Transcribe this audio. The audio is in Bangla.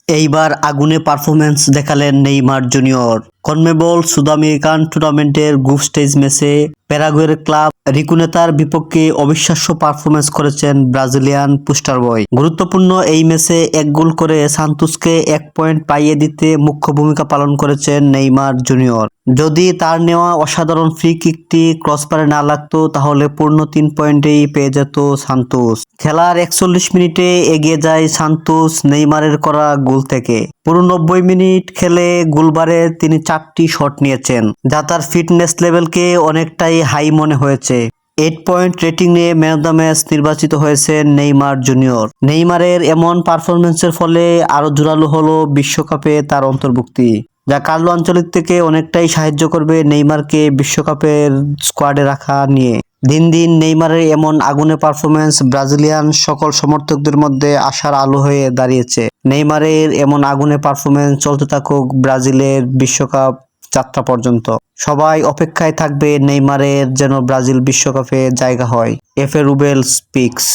এইবার আগুনে পারফরম্যান্স দেখালেন নেইমার জুনিয়র। কনমেবল সুদ আমেরিকান টুর্নামেন্টের গ্রুপ স্টেজ ম্যাচে প্যারাগুয়ের ক্লাব রিকুনেতার বিপক্ষে অবিশ্বাস্য পারফরম্যান্স করেছেন ব্রাজিলিয়ান পোস্টার বয়। গুরুত্বপূর্ণ এই ম্যাচে এক গোল করে সান্তোসকে 1 পয়েন্ট পাইয়ে দিতে মুখ্য ভূমিকা পালন করেছেন নেইমার জুনিয়র। যদি তার নেওয়া অসাধারণ ফ্রি কিকটি ক্রসবারে না লাগতো তাহলে পূর্ণ 3 পয়েন্টেই পেয়ে যেত সান্তোস। খেলার 41 মিনিটে এগিয়ে যায় সান্তোস নেইমারের করা গোল থেকে। পুরো 90 মিনিট খেলে গোলবারে তিনি 4টি শট নিয়েছেন, যা তার ফিটনেস লেভেলকে অনেকটাই হাই মনে হয়েছে। 8 পয়েন্ট রেটিং নিয়ে ম্যান অফ দ্য ম্যাচ নির্বাচিত হয়েছেন নেইমার জুনিয়র। নেইমারের এমন পারফরমেন্সের ফলে আরো জোরালো হলো বিশ্বকাপে তার অন্তর্ভুক্তি, যা কার্লো আনচেলত্তিকে অনেকটাই সাহায্য করবে নেইমারকে বিশ্বকাপের স্কোয়াডে রাখা নিয়ে। দিন দিন নেইমারের এমন আগুনে পারফরমেন্স ব্রাজিলিয়ান সকল সমর্থকদের মধ্যে আশার আলো হয়ে দাঁড়িয়েছে। নেইমারের এমন আগুনে পারফরমেন্স চলতে থাকুক ব্রাজিলের বিশ্বকাপ যাত্রা পর্যন্ত। সবাই অপেক্ষায় থাকবে নেইমারের যেন ব্রাজিল বিশ্বকাপে জায়গা হয়। FA Rubel speaks.